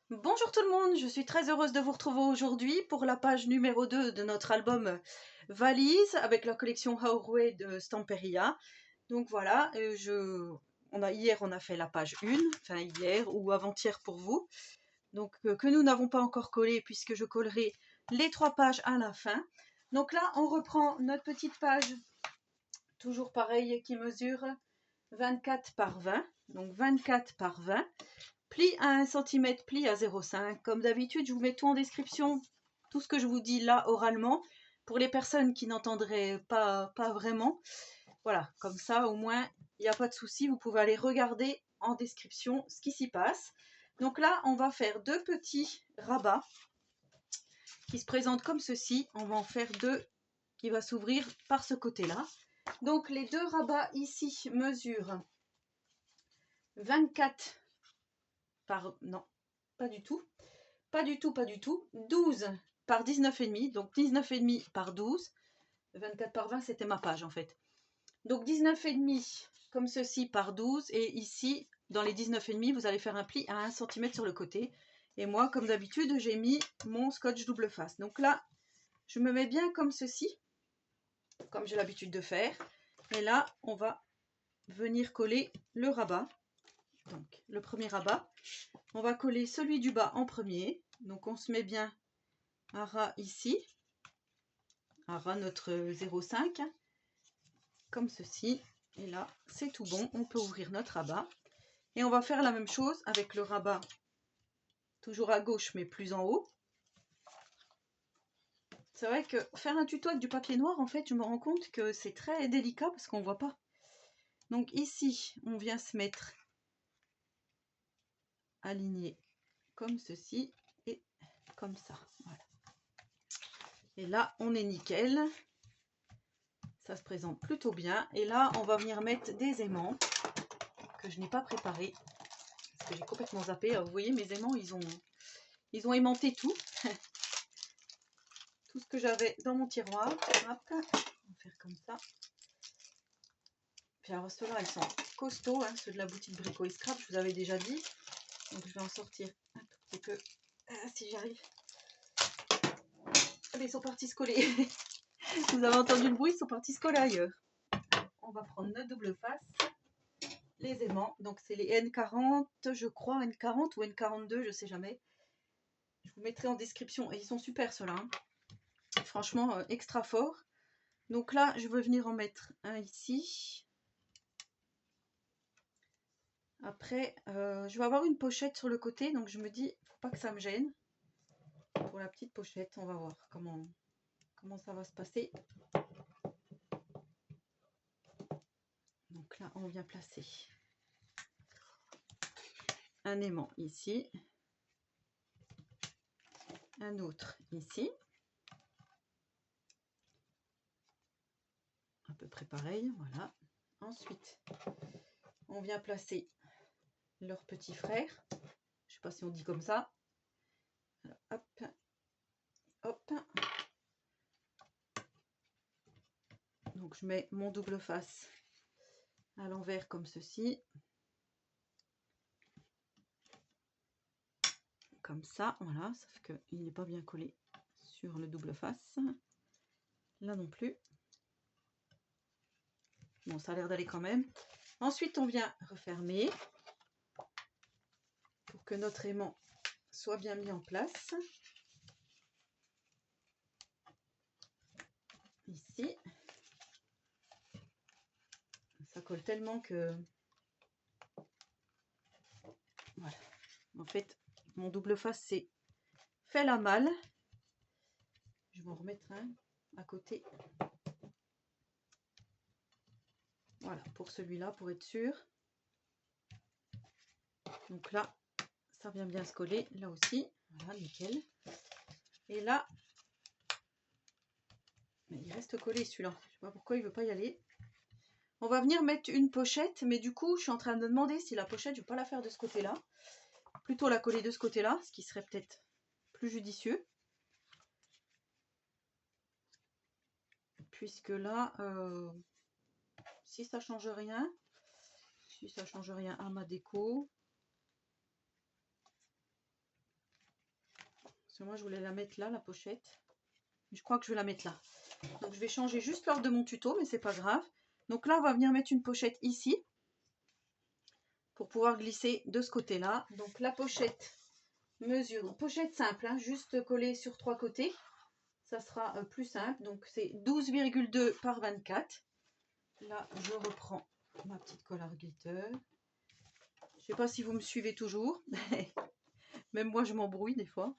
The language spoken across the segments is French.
Bonjour tout le monde, je suis très heureuse de vous retrouver aujourd'hui pour la page numéro 2 de notre album Valise avec la collection Howrey de Stamperia. Donc voilà, hier on a fait la page 1, enfin hier ou avant-hier pour vous, donc que nous n'avons pas encore collé puisque je collerai les 3 pages à la fin. Donc là on reprend notre petite page, toujours pareil, qui mesure 24 par 20, donc 24 par 20. Pli à 1 cm, pli à 0,5. Comme d'habitude, je vous mets tout en description, tout ce que je vous dis là oralement, pour les personnes qui n'entendraient pas vraiment. Voilà, comme ça au moins, il n'y a pas de souci, vous pouvez aller regarder en description ce qui s'y passe. Donc là, on va faire 2 petits rabats qui se présentent comme ceci. On va en faire 2 qui va s'ouvrir par ce côté-là. Donc les 2 rabats ici mesurent 24 par... non, pas du tout. Pas du tout. 12 par 19,5. Donc 19,5 par 12. 24 par 20, c'était ma page en fait. Donc 19,5 comme ceci par 12. Et ici, dans les 19,5, vous allez faire un pli à 1 cm sur le côté. Et moi, comme d'habitude, j'ai mis mon scotch double face. Donc là, je me mets bien comme ceci, comme j'ai l'habitude de faire. Et là, on va venir coller le rabat. Donc le premier rabat. On va coller celui du bas en premier. Donc on se met bien à ras ici, à ras notre 0,5, comme ceci. Et là, c'est tout bon. On peut ouvrir notre rabat. Et on va faire la même chose avec le rabat, toujours à gauche, mais plus en haut. C'est vrai que faire un tuto avec du papier noir, en fait, je me rends compte que c'est très délicat parce qu'on ne voit pas. Donc ici, on vient se mettre aligné comme ceci et comme ça. Voilà. Et là, on est nickel. Ça se présente plutôt bien. Et là, on va venir mettre des aimants que je n'ai pas préparés parce que j'ai complètement zappé. Alors, vous voyez, mes aimants, ils ont aimanté tout. Tout ce que j'avais dans mon tiroir. Hop, on va faire comme ça. Puis alors, ceux-là, elles sont costauds, hein, ceux de la boutique Brico et Scrap, je vous avais déjà dit. Donc, je vais en sortir un tout petit peu, si j'arrive. Ah, mais ils sont partis se coller. Vous avez entendu le bruit, ils sont partis se coller ailleurs. On va prendre notre double face, les aimants. Donc, c'est les N40, je crois, N40 ou N42, je sais jamais. Je vous mettrai en description. Et ils sont super, ceux-là. Hein. Franchement, extra fort. Donc là, je vais venir en mettre un ici. Après, je vais avoir une pochette sur le côté, donc je me dis, faut pas que ça me gêne. Pour la petite pochette, on va voir comment ça va se passer. Donc là, on vient placer un aimant ici, un autre ici, à peu près pareil, voilà. Ensuite, on vient placer leur petit frère. Je sais pas si on dit comme ça. Alors, hop, hop. Donc je mets mon double face à l'envers comme ceci. Comme ça, voilà, sauf qu'il n'est pas bien collé sur le double face. Là non plus. Bon, ça a l'air d'aller quand même. Ensuite, on vient refermer pour que notre aimant soit bien mis en place. Ici. Ça colle tellement que... Voilà. En fait, mon double face s'est fait la malle. Je vais en remettre un à côté. Voilà, pour celui-là, pour être sûr. Donc là, ça vient bien se coller. Là aussi. Voilà, nickel. Et là, mais il reste collé celui-là. Je ne sais pas pourquoi il ne veut pas y aller. On va venir mettre une pochette, mais du coup, je suis en train de me demander si la pochette, je ne vais pas la faire de ce côté-là. Plutôt la coller de ce côté-là, ce qui serait peut-être plus judicieux. Puisque là, si ça change rien à ma déco, Parce que moi, je voulais la mettre là, la pochette. Je crois que je vais la mettre là. Donc, je vais changer juste l'ordre de mon tuto, mais c'est pas grave. Donc là, on va venir mettre une pochette ici. Pour pouvoir glisser de ce côté-là. Donc, la pochette mesure, pochette simple, hein, juste collée sur 3 côtés. Ça sera plus simple. Donc, c'est 12,2 par 24. Là, je reprends ma petite colle à glitter. Je sais pas si vous me suivez toujours. Même moi, je m'embrouille des fois.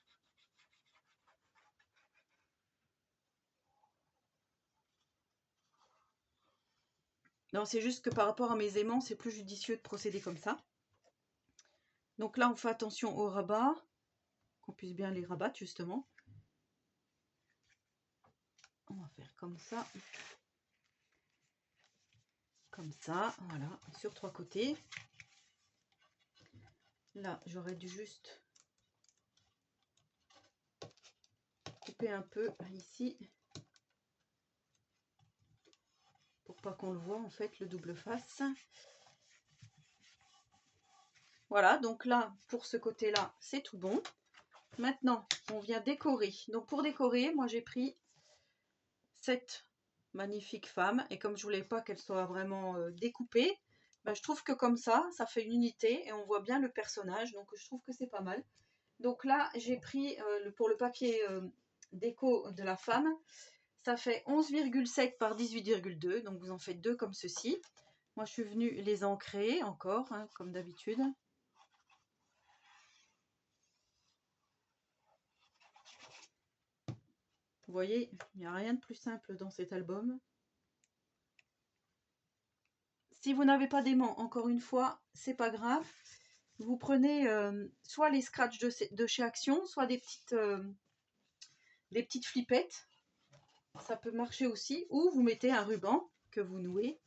Non, c'est juste que par rapport à mes aimants, c'est plus judicieux de procéder comme ça. Donc là, on fait attention au rabat, qu'on puisse bien les rabattre justement. On va faire comme ça. Comme ça, voilà, sur 3 côtés. Là, j'aurais dû juste couper un peu ici. Pour pas qu'on le voit en fait, le double face. Voilà, donc là, pour ce côté-là, c'est tout bon. Maintenant, on vient décorer. Donc pour décorer, moi j'ai pris cette magnifique femme. Et comme je voulais pas qu'elle soit vraiment découpée, ben, je trouve que comme ça fait une unité et on voit bien le personnage. Donc je trouve que c'est pas mal. Donc là, j'ai pris pour le papier déco de la femme. Ça fait 11,7 par 18,2. Donc vous en faites 2 comme ceci. Moi, je suis venue les ancrer encore, hein, comme d'habitude. Vous voyez, il n'y a rien de plus simple dans cet album. Si vous n'avez pas d'aimant, encore une fois, c'est pas grave. Vous prenez soit les scratchs de chez Action, soit des petites flippettes. Ça peut marcher aussi. Ou vous mettez un ruban que vous nouez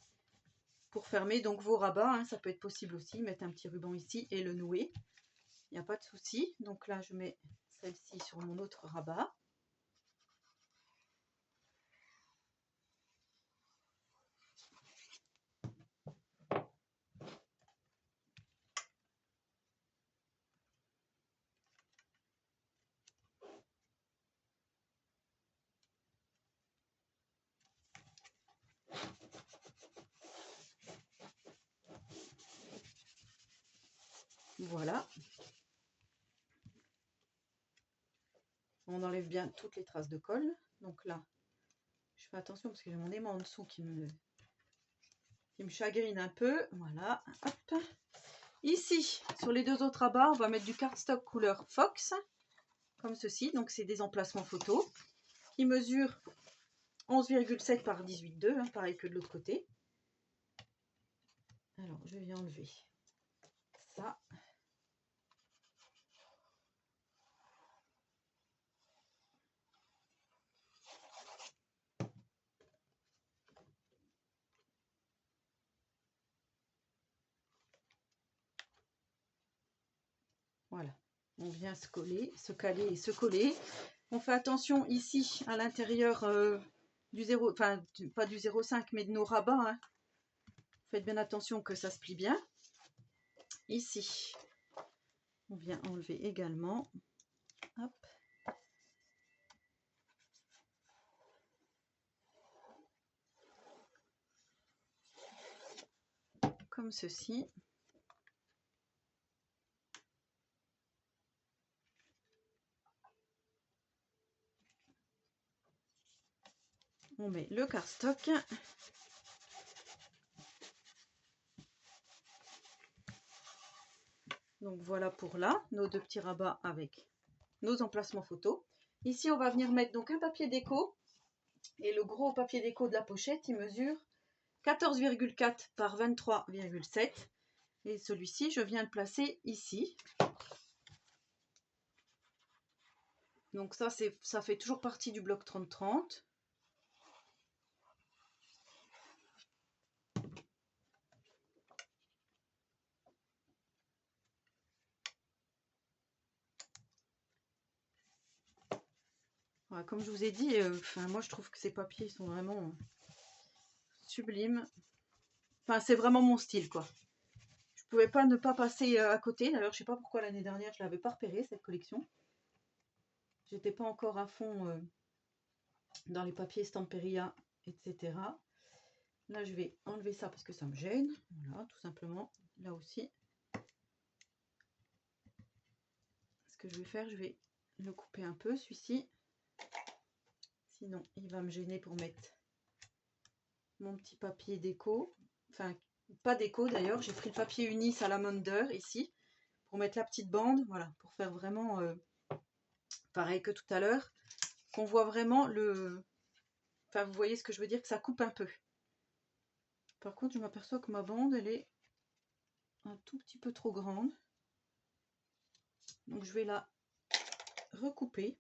pour fermer donc vos rabats. Hein, ça peut être possible aussi. Mettre un petit ruban ici et le nouer. Il n'y a pas de souci. Donc là, je mets celle-ci sur mon autre rabat. Voilà. On enlève bien toutes les traces de colle. Donc là, je fais attention parce que j'ai mon aimant en dessous qui me chagrine un peu. Voilà. Hop. Ici, sur les 2 autres rabats, on va mettre du cardstock couleur Fox. Comme ceci. Donc c'est des emplacements photos qui mesurent 11,7 par 18,2. Hein, pareil que de l'autre côté. Alors, je vais enlever ça. Voilà, on vient se coller, se caler et se coller. On fait attention ici à l'intérieur du 0, enfin pas du 0,5 mais de nos rabats. Hein. Faites bien attention que ça se plie bien. Ici, on vient enlever également. Hop. Comme ceci. On met le cardstock. Donc voilà pour là, nos 2 petits rabats avec nos emplacements photos. Ici, on va venir mettre donc un papier déco. Et le gros papier déco de la pochette, il mesure 14,4 par 23,7. Et celui-ci, je viens le placer ici. Donc ça fait toujours partie du bloc 30-30. Voilà, comme je vous ai dit, moi je trouve que ces papiers sont vraiment sublimes. Enfin, c'est vraiment mon style, quoi. Je pouvais pas ne pas passer à côté. D'ailleurs, je sais pas pourquoi l'année dernière je l'avais pas repéré cette collection. j'étais pas encore à fond dans les papiers Stamperia, etc. Là, je vais enlever ça parce que ça me gêne. Voilà, tout simplement. Là aussi. Ce que je vais faire, je vais le couper un peu, celui-ci. Sinon, il va me gêner pour mettre mon petit papier déco. Enfin, pas déco d'ailleurs. J'ai pris le papier uni Salamander ici. Pour mettre la petite bande. Voilà, pour faire vraiment pareil que tout à l'heure. Qu'on voit vraiment le... Enfin, vous voyez ce que je veux dire, que ça coupe un peu. Par contre, je m'aperçois que ma bande, elle est un tout petit peu trop grande. Donc, je vais la recouper.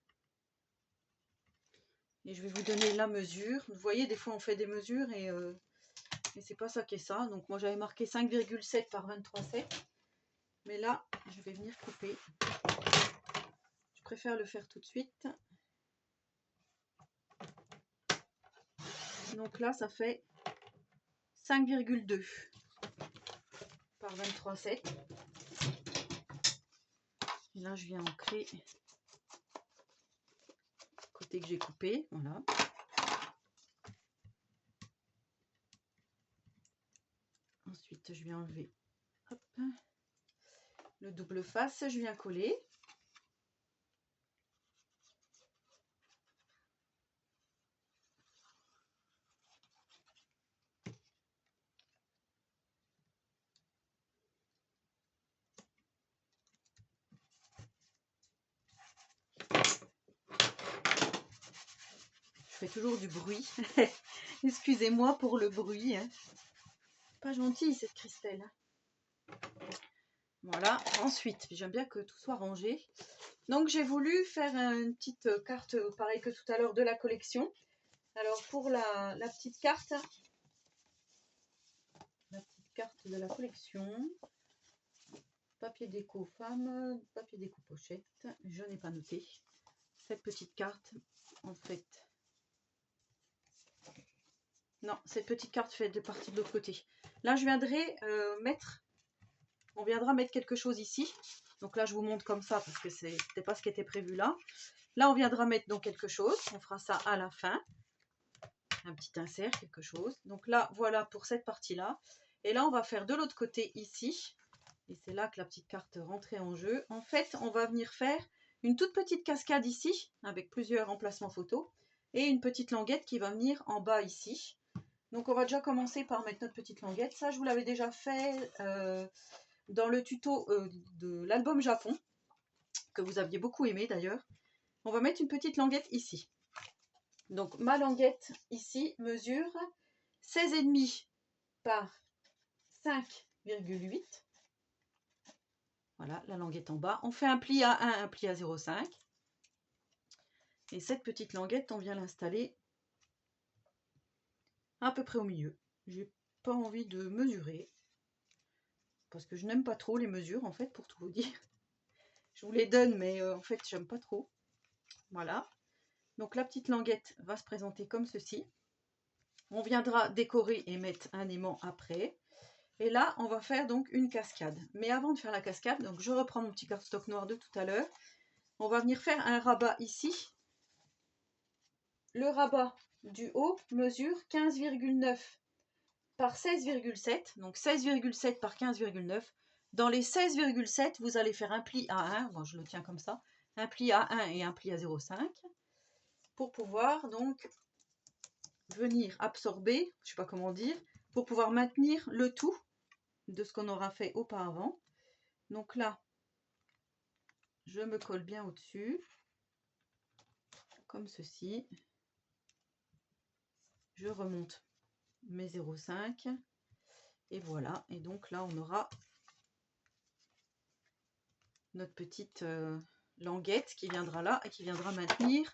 Et je vais vous donner la mesure. Vous voyez, des fois, on fait des mesures et c'est pas ça qui est ça. Donc, moi, j'avais marqué 5,7 par 23,7. Mais là, je vais venir couper. Je préfère le faire tout de suite. Donc là, ça fait 5,2 par 23,7. Et là, je viens ancrer le côté que j'ai coupé. Voilà. Ensuite, je viens enlever hop, le double face. Je viens coller. Je fais toujours du bruit. Excusez-moi pour le bruit. Hein. Pas gentille cette Christelle. Voilà. Ensuite, j'aime bien que tout soit rangé. Donc j'ai voulu faire une petite carte pareil que tout à l'heure de la collection. Alors pour la petite carte de la collection, papier déco femme, papier déco pochette, je n'ai pas noté. Cette petite carte, en fait, non, cette petite carte fait de partie de l'autre côté. Là, je viendrai on viendra mettre quelque chose ici. Donc là, je vous montre comme ça parce que c'était pas ce qui était prévu là. Là, on viendra mettre donc quelque chose. On fera ça à la fin. Un petit insert, quelque chose. Donc là, voilà pour cette partie-là. Et là, on va faire de l'autre côté ici. Et c'est là que la petite carte rentrait en jeu. En fait, on va venir faire une toute petite cascade ici, avec plusieurs emplacements photos. Et une petite languette qui va venir en bas ici. Donc on va déjà commencer par mettre notre petite languette. Ça, je vous l'avais déjà fait dans le tuto de l'album Japon, que vous aviez beaucoup aimé d'ailleurs. On va mettre une petite languette ici. Donc ma languette ici mesure 16,5 par 5,8. Voilà, la languette en bas. On fait un pli à 1, un pli à 0,5. Et cette petite languette, on vient l'installer à peu près au milieu. J'ai pas envie de mesurer. Parce que je n'aime pas trop les mesures, en fait, pour tout vous dire. Je vous les donne, mais en fait, j'aime pas trop. Voilà. Donc la petite languette va se présenter comme ceci. On viendra décorer et mettre un aimant après. Et là, on va faire donc une cascade. Mais avant de faire la cascade, donc je reprends mon petit cardstock noir de tout à l'heure. On va venir faire un rabat ici. Le rabat du haut mesure 15,9 par 16,7. Donc 16,7 par 15,9. Dans les 16,7, vous allez faire un pli à 1. Bon, je le tiens comme ça. Un pli à 1 et un pli à 0,5. Pour pouvoir donc venir absorber, je ne sais pas comment dire, pour pouvoir maintenir le tout de ce qu'on aura fait auparavant. Donc là, je me colle bien au-dessus, comme ceci. Je remonte mes 0,5 et voilà. Et donc là, on aura notre petite languette qui viendra là et qui viendra maintenir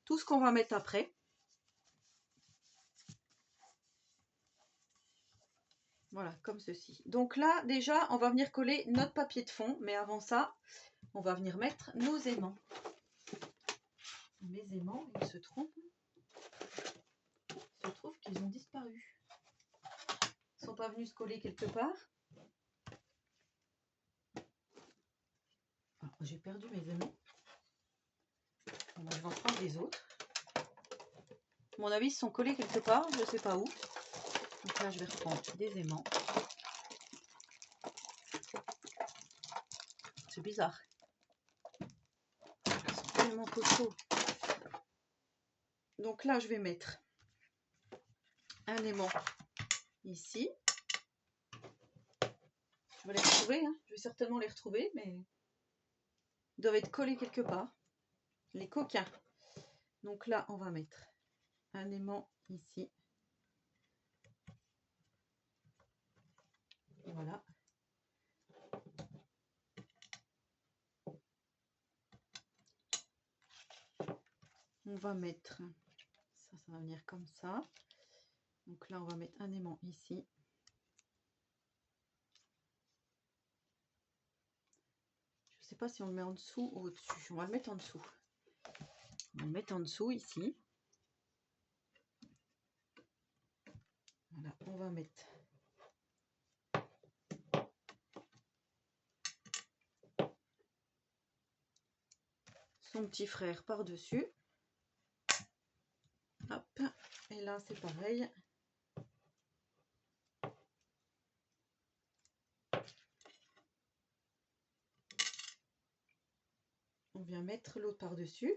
tout ce qu'on va mettre après. Voilà, comme ceci. Donc là, déjà, on va venir coller notre papier de fond. Mais avant ça, on va venir mettre nos aimants. Mes aimants, ils se trompent. Il se trouve qu'ils ont disparu. Ils ne sont pas venus se coller quelque part. Ah, j'ai perdu mes aimants. les autres. À mon avis, ils sont collés quelque part, je ne sais pas où. Donc là, je vais reprendre des aimants. C'est bizarre. Ils sont tellement costauds. Donc là, je vais mettre un aimant ici. Je vais les retrouver, hein. Je vais certainement les retrouver, mais ils doivent être collés quelque part. Les coquins. Donc là, on va mettre un aimant ici. Voilà. On va mettre, ça va venir comme ça. Donc là, on va mettre un aimant ici. Je ne sais pas si on le met en dessous ou au-dessus. On va le mettre en dessous. On va le mettre en dessous ici. Voilà, on va mettre son petit frère par-dessus. Hop, et là c'est pareil. On vient mettre l'autre par-dessus.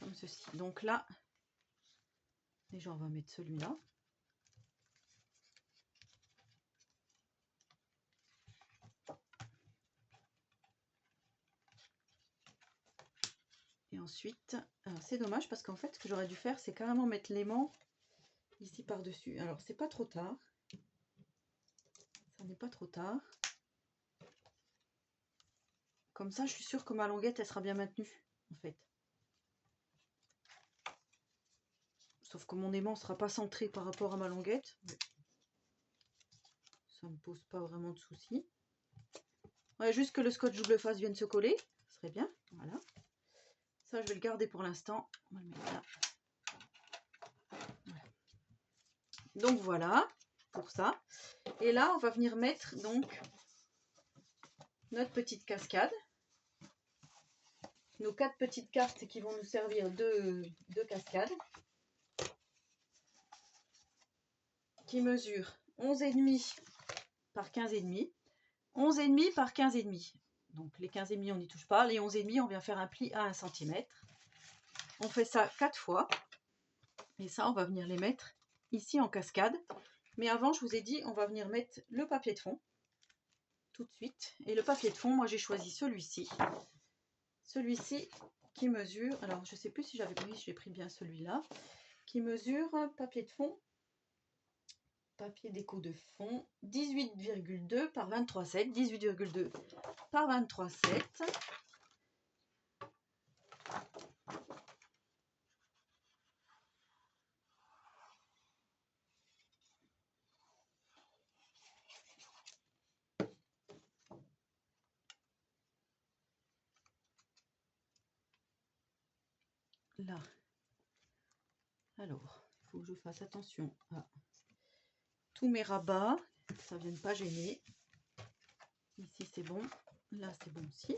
Comme ceci. Donc là, déjà on va mettre celui-là. Et ensuite, c'est dommage parce qu'en fait ce que j'aurais dû faire c'est carrément mettre l'aimant ici par-dessus. Alors c'est pas trop tard. Ça n'est pas trop tard. Comme ça je suis sûre que ma languette elle sera bien maintenue en fait. Sauf que mon aimant ne sera pas centré par rapport à ma languette. Ça ne me pose pas vraiment de soucis. Ouais, juste que le scotch double face vienne se coller. Ce serait bien. Voilà. Ça, je vais le garder pour l'instant. On va le mettre là. Voilà. Donc voilà pour ça. Et là, on va venir mettre donc notre petite cascade. Nos 4 petites cartes qui vont nous servir de cascade. Qui mesure 11,5 par 15,5. 11,5 par 15,5. Donc les 15,5 on n'y touche pas. Les 11,5 on vient faire un pli à 1 cm. On fait ça 4 fois. Et ça on va venir les mettre ici en cascade. Mais avant je vous ai dit on va venir mettre le papier de fond. Tout de suite. Et le papier de fond, moi j'ai choisi celui-ci. Celui-ci qui mesure, alors je sais plus si j'avais pris, j'ai pris bien celui-là. Qui mesure papier de fond. Papier déco de fond, 18,2 par 23,7, 18,2 par 23,7. Là, alors, il faut que je fasse attention à tous mes rabats, que ça ne vienne pas gêner. Ici c'est bon, là c'est bon aussi.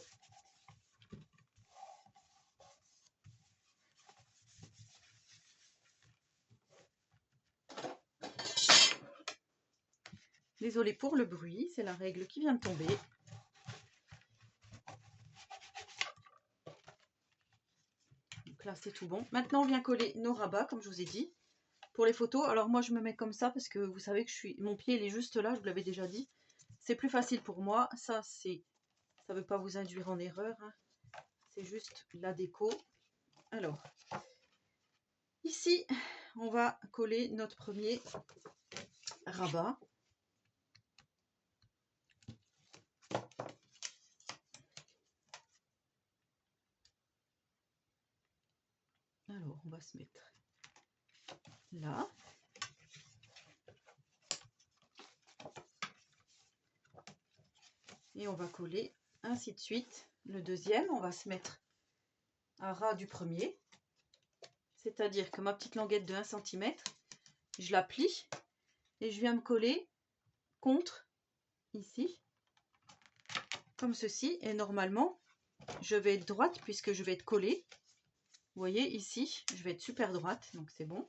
Désolée pour le bruit, c'est la règle qui vient de tomber. Donc là c'est tout bon. Maintenant on vient coller nos rabats comme je vous ai dit. Pour les photos, alors moi je me mets comme ça parce que vous savez que mon pied il est juste là, je vous l'avais déjà dit. C'est plus facile pour moi. Ça ne veut pas vous induire en erreur, hein. C'est juste la déco. Alors, ici, on va coller notre premier rabat. Alors, on va se mettre là. Et on va coller ainsi de suite. Le deuxième, on va se mettre à ras du premier. C'est-à-dire que ma petite languette de 1 cm, je la plie et je viens me coller contre ici, comme ceci. Et normalement, je vais être droite puisque je vais être collée. Vous voyez ici, je vais être super droite, donc c'est bon.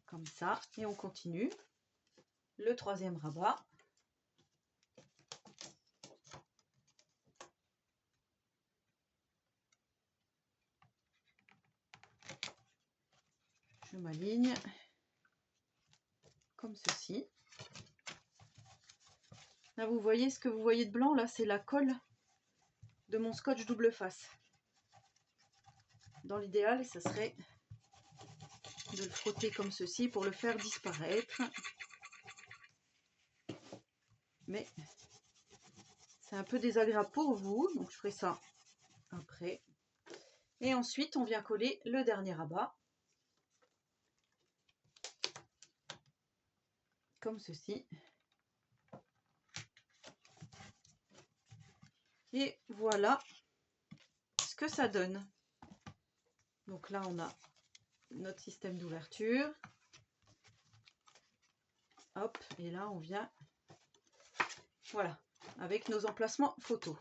Comme ça, et on continue. Le troisième rabat. Je m'aligne comme ceci. Là, vous voyez ce que vous voyez de blanc, là, c'est la colle de mon scotch double face. Dans l'idéal, ça serait de le frotter comme ceci pour le faire disparaître. Mais c'est un peu désagréable pour vous, donc je ferai ça après. Et ensuite, on vient coller le dernier rabat. Comme ceci. Et voilà ce que ça donne. Donc là, on a notre système d'ouverture. Hop, et là, on vient, voilà, avec nos emplacements photos.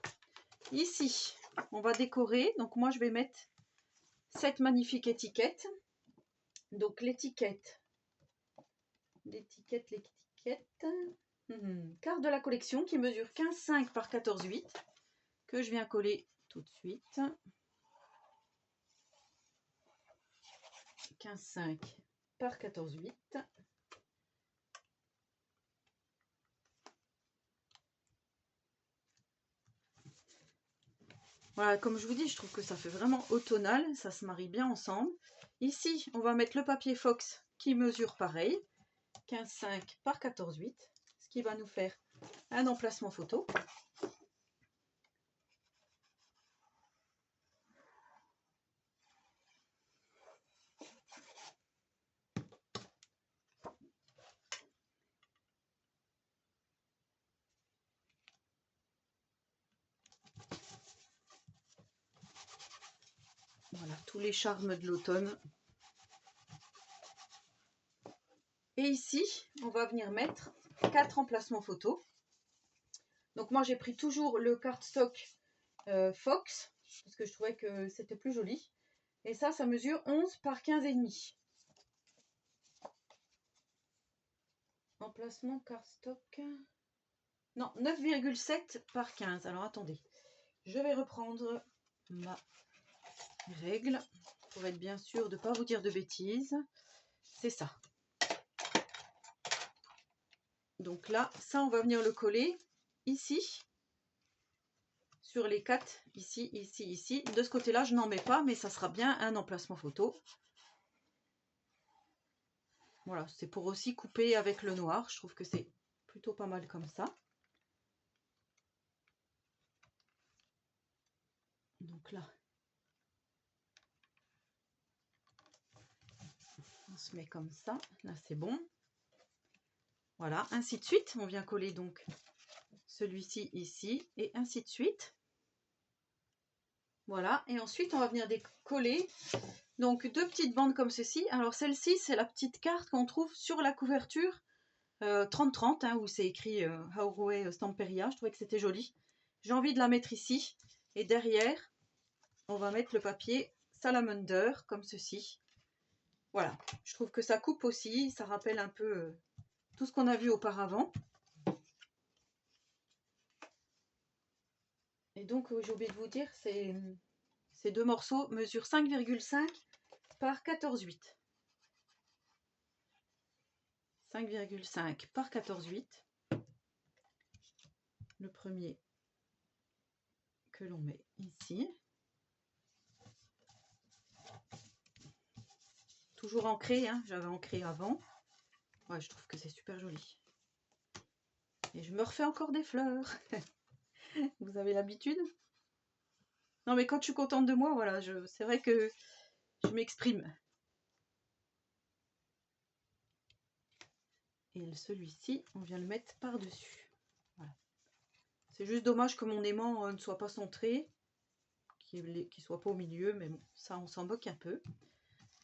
Ici, on va décorer. Donc moi, je vais mettre cette magnifique étiquette. Donc l'étiquette, carte de la collection qui mesure 15,5 par 14,8 que je viens coller tout de suite. 15,5 par 14,8. Voilà, comme je vous dis, je trouve que ça fait vraiment automnal, ça se marie bien ensemble. Ici, on va mettre le papier Fox qui mesure pareil, 15,5 par 14,8, ce qui va nous faire un emplacement photo. Voilà, tous les charmes de l'automne. Et ici, on va venir mettre 4 emplacements photos. Donc moi, j'ai pris toujours le cardstock Fox, parce que je trouvais que c'était plus joli. Et ça mesure 11 par 15,5. Emplacement cardstock... Non, 9,7 par 15. Alors attendez, je vais reprendre ma règle pour être bien sûr de ne pas vous dire de bêtises. C'est ça. Donc là, ça, on va venir le coller ici, sur les 4, ici, ici, ici. De ce côté-là, je n'en mets pas, mais ça sera bien un emplacement photo. Voilà, c'est pour aussi couper avec le noir. Je trouve que c'est plutôt pas mal comme ça. Donc là, on se met comme ça. Là, c'est bon. Voilà, ainsi de suite. On vient coller donc celui-ci ici et ainsi de suite. Voilà, et ensuite on va venir décoller donc 2 petites bandes comme ceci. Alors celle-ci, c'est la petite carte qu'on trouve sur la couverture 30-30, hein, où c'est écrit Hauroway Stamperia. Je trouvais que c'était joli. J'ai envie de la mettre ici. Et derrière, on va mettre le papier Salamander comme ceci. Voilà, je trouve que ça coupe aussi. Ça rappelle un peu tout ce qu'on a vu auparavant. Et donc, j'ai oublié de vous dire, ces 2 morceaux mesurent 5,5 par 14,8. 5,5 par 14,8. Le premier que l'on met ici. Toujours ancré, hein, j'avais ancré avant. Ouais, je trouve que c'est super joli. Et je me refais encore des fleurs. Vous avez l'habitude? Non, mais quand je suis contente de moi, voilà, c'est vrai que je m'exprime. Et celui-ci, on vient le mettre par-dessus. Voilà. C'est juste dommage que mon aimant ne soit pas centré, qu'il soit pas au milieu, mais bon, ça, on s'en moque un peu.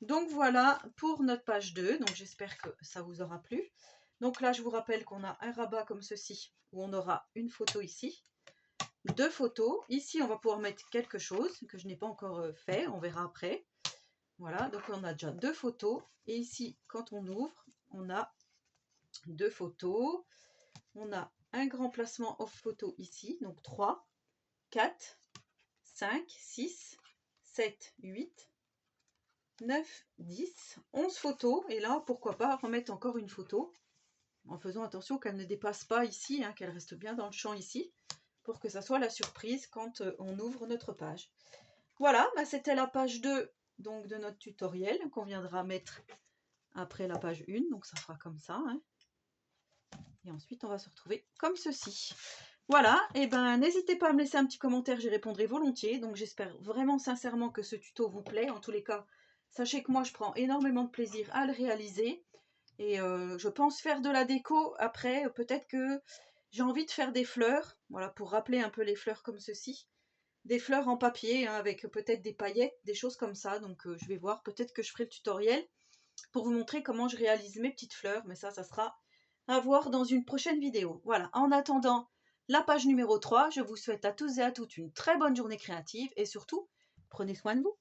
Donc voilà pour notre page 2. Donc j'espère que ça vous aura plu. Donc là, je vous rappelle qu'on a un rabat comme ceci, où on aura une photo ici, 2 photos. Ici, on va pouvoir mettre quelque chose que je n'ai pas encore fait, on verra après. Voilà, donc on a déjà 2 photos. Et ici, quand on ouvre, on a 2 photos. On a un grand placement off photo ici, donc 3, 4, 5, 6, 7, 8, 9, 10, 11 photos. Et là, pourquoi pas remettre encore une photo, en faisant attention qu'elle ne dépasse pas ici, qu'elle reste bien dans le champ ici, pour que ça soit la surprise quand on ouvre notre page. Voilà, c'était la page 2 donc, de notre tutoriel qu'on viendra mettre après la page 1, donc ça fera comme ça. Et ensuite, on va se retrouver comme ceci. Voilà, et n'hésitez pas à me laisser un petit commentaire, j'y répondrai volontiers. Donc j'espère vraiment sincèrement que ce tuto vous plaît. En tous les cas, sachez que moi, je prends énormément de plaisir à le réaliser. Et je pense faire de la déco après. Peut-être que j'ai envie de faire des fleurs, voilà, pour rappeler un peu les fleurs comme ceci. Des fleurs en papier, avec peut-être des paillettes, des choses comme ça. Donc je vais voir, peut-être que je ferai le tutoriel pour vous montrer comment je réalise mes petites fleurs. Mais ça sera à voir dans une prochaine vidéo. Voilà, en attendant la page numéro 3, je vous souhaite à tous et à toutes une très bonne journée créative et surtout, prenez soin de vous.